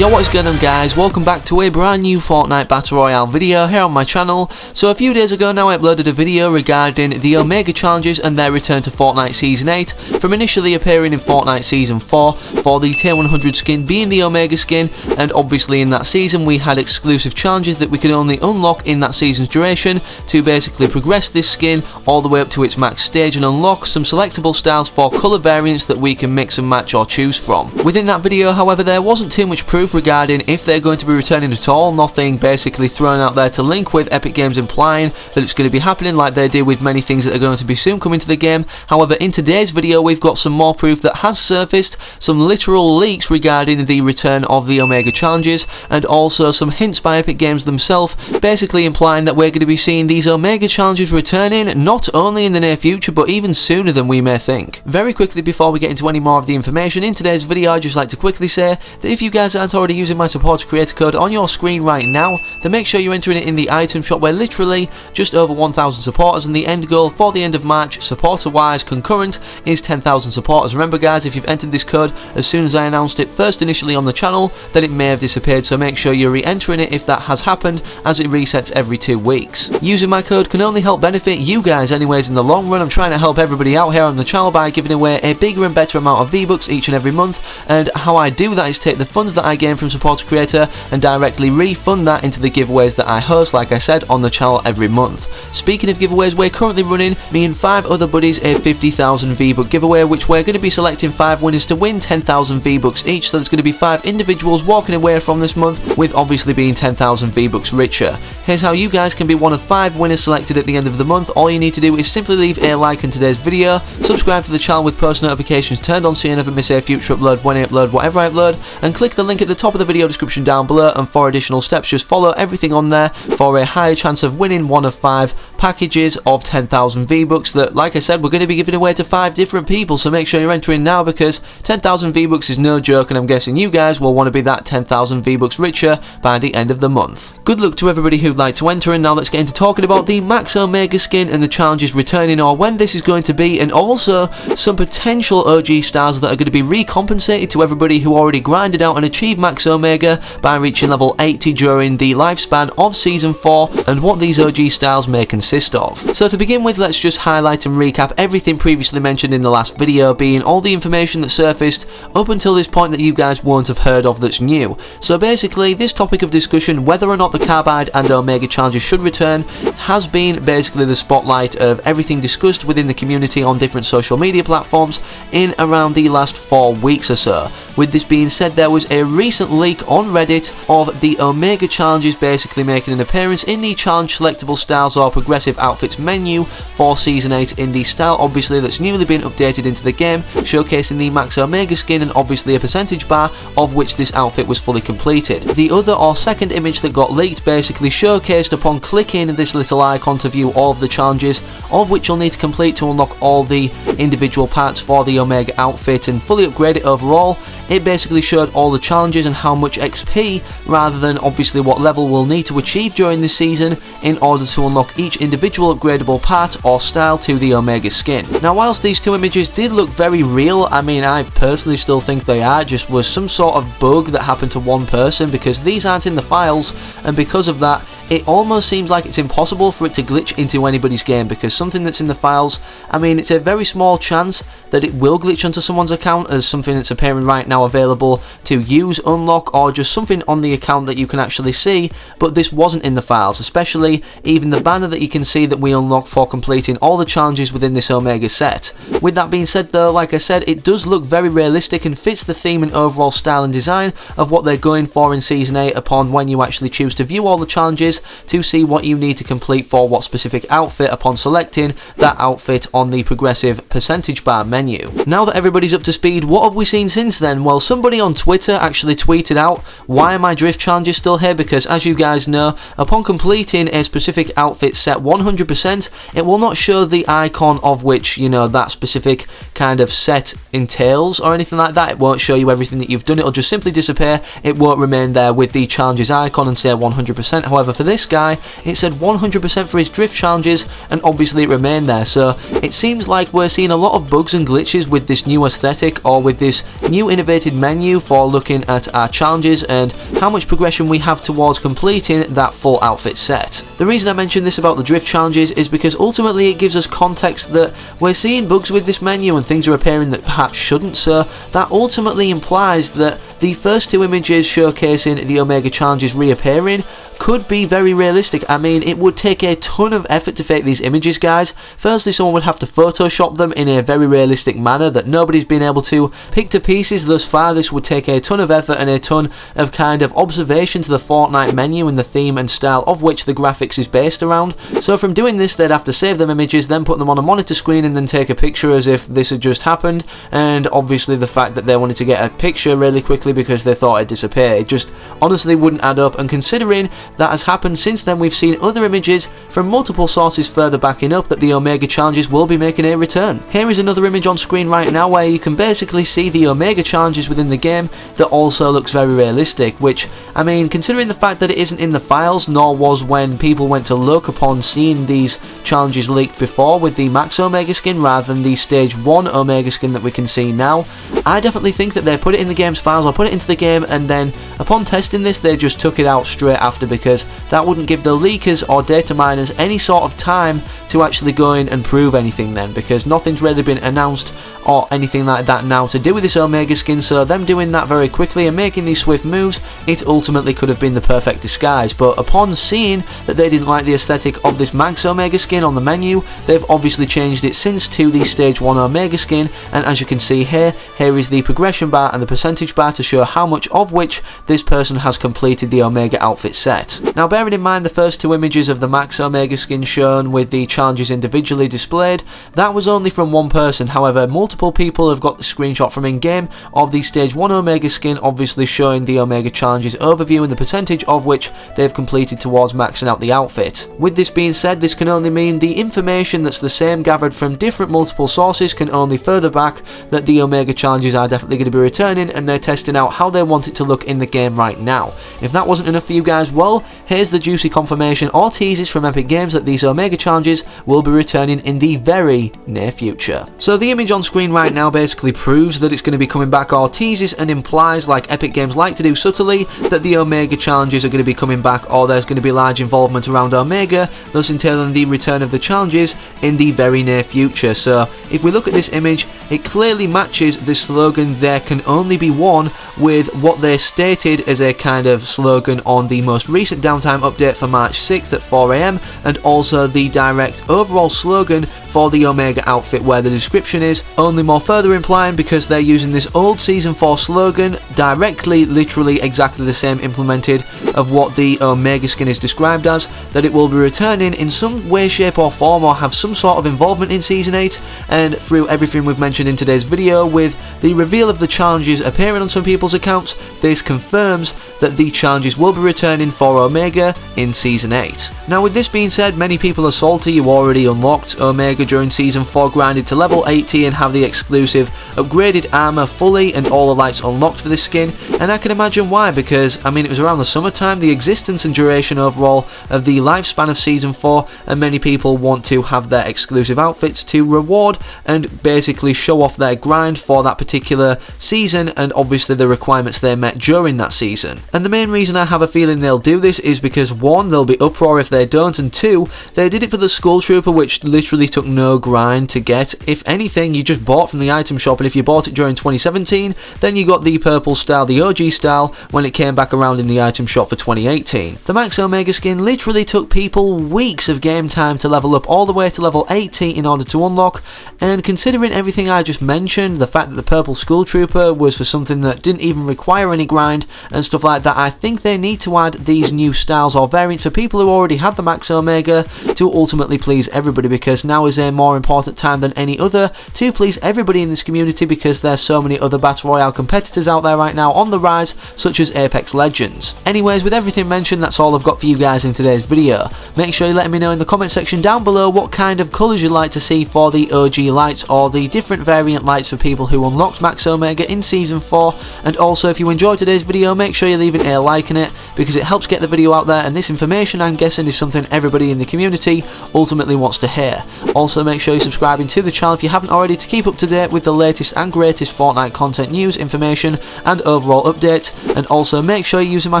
Yo, what is going on guys, welcome back to a brand new Fortnite Battle Royale video here on my channel. So a few days ago now I uploaded a video regarding the Omega challenges and their return to Fortnite Season 8, from initially appearing in Fortnite Season 4 for the Tier 100 skin being the Omega skin, and obviously in that season we had exclusive challenges that we could only unlock in that season's duration to basically progress this skin all the way up to its max stage and unlock some selectable styles for colour variants that we can mix and match or choose from. Within that video, however, there wasn't too much proof regarding if they're going to be returning at all, nothing basically thrown out there to link with Epic Games implying that it's going to be happening like they do with many things that are going to be soon coming to the game. However, in today's video we've got some more proof that has surfaced, some literal leaks regarding the return of the Omega challenges, and also some hints by Epic Games themselves, basically implying that we're going to be seeing these Omega challenges returning not only in the near future but even sooner than we may think. Very quickly before we get into any more of the information in today's video, I'd just like to quickly say that if you guys aren't already using my support creator code on your screen right now, then make sure you're entering it in the item shop, where literally just over 1,000 supporters, and the end goal for the end of March, supporter wise concurrent, is 10,000 supporters. Remember guys, if you've entered this code as soon as I announced it first initially on the channel, then it may have disappeared, so make sure you're re-entering it if that has happened, as it resets every 2 weeks. Using my code can only help benefit you guys anyways in the long run. I'm trying to help everybody out here on the channel by giving away a bigger and better amount of V-Bucks each and every month, and how I do that is take the funds that I gain from supporter creator and directly refund that into the giveaways that I host, like I said, on the channel every month. Speaking of giveaways, we're currently running, me and 5 other buddies, a 50,000 V-Buck giveaway, which we're going to be selecting 5 winners to win 10,000 V-Bucks each, so there's going to be 5 individuals walking away from this month with obviously being 10,000 V-Bucks richer. Here's how you guys can be one of 5 winners selected at the end of the month. All you need to do is simply leave a like on today's video, subscribe to the channel with post notifications turned on so you never miss a future upload when I upload whatever I upload, and click the link at the top of the video description down below, and for additional steps just follow everything on there for a higher chance of winning one of 5 packages of 10,000 V-Bucks that, like I said, we're going to be giving away to 5 different people, so make sure you're entering now because 10,000 V-Bucks is no joke, and I'm guessing you guys will want to be that 10,000 V-Bucks richer by the end of the month. Good luck to everybody who'd like to enter, and now let's get into talking about the Max Omega skin and the challenges returning, or when this is going to be, and also some potential OG stars that are going to be recompensated to everybody who already grinded out and achieved Max Omega by reaching level 80 during the lifespan of Season 4, and what these OG styles may consist of. So to begin with, let's just highlight and recap everything previously mentioned in the last video, being all the information that surfaced up until this point that you guys won't have heard of that's new. So basically, this topic of discussion, whether or not the Carbide and Omega challenges should return, has been basically the spotlight of everything discussed within the community on different social media platforms in around the last 4 weeks or so. With this being said, there was a recent leak on Reddit of the Omega challenges basically making an appearance in the challenge selectable styles or progressive outfits menu for Season 8 in the style obviously that's newly been updated into the game, showcasing the Max Omega skin and obviously a percentage bar of which this outfit was fully completed. The other or second image that got leaked basically showcased upon clicking this little icon to view all of the challenges, of which you'll need to complete to unlock all the individual parts for the Omega outfit and fully upgrade it overall. It basically showed all the challenges and how much XP, rather than obviously what level we'll need to achieve during this season in order to unlock each individual upgradable part or style to the Omega skin. Now whilst these 2 images did look very real, I mean I personally still think they are, just was some sort of bug that happened to one person, because these aren't in the files, and because of that it almost seems like it's impossible for it to glitch into anybody's game, because something that's in the files, I mean it's a very small chance that it will glitch onto someone's account as something that's appearing right now available to use, unlock, or just something on the account that you can actually see, but this wasn't in the files, especially even the banner that you can see that we unlock for completing all the challenges within this Omega set. With that being said though, like I said, it does look very realistic and fits the theme and overall style and design of what they're going for in Season 8 upon when you actually choose to view all the challenges to see what you need to complete for what specific outfit upon selecting that outfit on the progressive percentage bar menu. Now that everybody's up to speed, what have we seen since then? Well, somebody on Twitter actually tweeted out, why are my drift challenges still here? Because as you guys know, upon completing a specific outfit set 100%, it will not show the icon of which, you know, that specific kind of set entails or anything like that. It won't show you everything that you've done, it'll just simply disappear. It won't remain there with the challenges icon and say 100%. However, for this guy, it said 100% for his drift challenges, and obviously it remained there. So it seems like we're seeing a lot of bugs and glitches with this new aesthetic, or with this new innovated menu for looking at our challenges and how much progression we have towards completing that full outfit set. The reason I mention this about the drift challenges is because ultimately it gives us context that we're seeing bugs with this menu and things are appearing that perhaps shouldn't, so that ultimately implies that the first two images showcasing the Omega challenges reappearing could be very realistic. I mean, it would take a ton of effort to fake these images, guys. Firstly, someone would have to Photoshop them in a very realistic manner that nobody's been able to pick to pieces thus far. This would take a ton of effort and a ton of kind of observation to the Fortnite menu and the theme and style of which the graphics is based around. So from doing this, they'd have to save them images, then put them on a monitor screen and then take a picture as if this had just happened. And obviously the fact that they wanted to get a picture really quickly because they thought it'd disappear, it just honestly wouldn't add up. And considering that has happened since then, we've seen other images from multiple sources further backing up that the Omega challenges will be making a return. Here is another image on screen right now where you can basically see the Omega challenges within the game that also looks very realistic, which, I mean, considering the fact that it isn't in the files, nor was when people went to look upon seeing these challenges leaked before with the Max Omega skin rather than the Stage 1 Omega skin that we can see now, I definitely think that they put it in the game's files or put it into the game, and then upon testing this they just took it out straight after, because that wouldn't give the leakers or data miners any sort of time to actually go in and prove anything then, because nothing's really been announced or anything like that now to do with this Omega skin. So them doing that very quickly and making these swift moves, it ultimately could have been the perfect disguise. But upon seeing that they didn't like the aesthetic of this Max Omega skin on the menu, they've obviously changed it since to the Stage 1 Omega skin, and as you can see here is the progression bar and the percentage bar to show how much of which this person has completed the Omega outfit set. Now bearing in mind the first two images of the Max Omega skin shown with the challenges individually displayed, that was only from one person. However, multiple people have got the screenshot from in-game of the Stage 1 Omega skin, obviously showing the Omega challenges overview and the percentage of which they've completed towards maxing out the outfit. With this being said, this can only mean the information that's the same gathered from different multiple sources can only further back that the Omega challenges are definitely going to be returning, and they're testing out how they want it to look in the game right now. If that wasn't enough for you guys, well, here's the juicy confirmation or teasers from Epic Games that these Omega challenges will be returning in the very near future. So the image on screen right now basically proves that it's going to be coming back, or teases and implies, like Epic Games like to do subtly, that the Omega challenges are going to be coming back, or there's going to be large involvement around Omega, thus entailing the return of the challenges in the very near future. So if we look at this image, it clearly matches the slogan "there can only be one" with what they stated as a kind of slogan on the most recent downtime update for March 6th at 4 AM, and also the direct overall slogan for the Omega outfit, where the description is only more further implying, because they're using this old Season 4 slogan directly, literally exactly the same implemented of what the Omega skin is described as, that it will be returning in some way, shape or form, or have some sort of involvement in Season 8, and through everything we've mentioned in today's video, with the reveal of the challenges appearing on some people's accounts, this confirms that the challenges will be returning for Omega in Season 8. Now with this being said, many people are salty you already unlocked Omega during Season 4, grinded to level 80 and have the exclusive upgraded armor fully and all the lights unlocked for this skin, and I can imagine why, because I mean it was around the summertime, the existence and duration overall of the lifespan of Season 4, and many people want to have their exclusive outfits to reward and basically show off their grind for that particular season, and obviously the requirements they met during that season. And the main reason I have a feeling they'll do this is because 1, there'll be uproar if they don't, and 2, they did it for the Skull Trooper, which literally took no grind to get. If anything, you just bought from the item shop, and if you bought it during 2017, then you got the purple style, the OG style, when it came back around in the item shop for 2018. The Max Omega skin literally took people weeks of game time to level up all the way to level 80 in order to unlock, and considering everything I just mentioned, the fact that the purple Skull Trooper was for something that didn't even require any grind and stuff like that, I think they need to add these new styles or variants for people who already had the Max Omega to ultimately please everybody, because now is a more important time than any other to please everybody in this community, because there's so many other Battle Royale competitors out there right now on the rise, such as Apex Legends. Anyways, with everything mentioned, that's all I've got for you guys in today's video. Make sure you let me know in the comment section down below what kind of colours you'd like to see for the OG lights, or the different variant lights for people who unlocked Max Omega in Season 4, and also if you enjoyed today's video, make sure you're leaving a like in it, because it helps get the video out there, and this information, I'm guessing, is something everybody in the community ultimately wants to hear. Also, make sure you're subscribing to the channel if you haven't already to keep up to date with the latest and greatest Fortnite content, news, information, and overall updates, and also make sure you're using my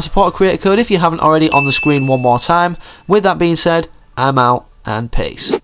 supporter creator code if you haven't already on the screen one more time. With that being said, I'm out, and peace.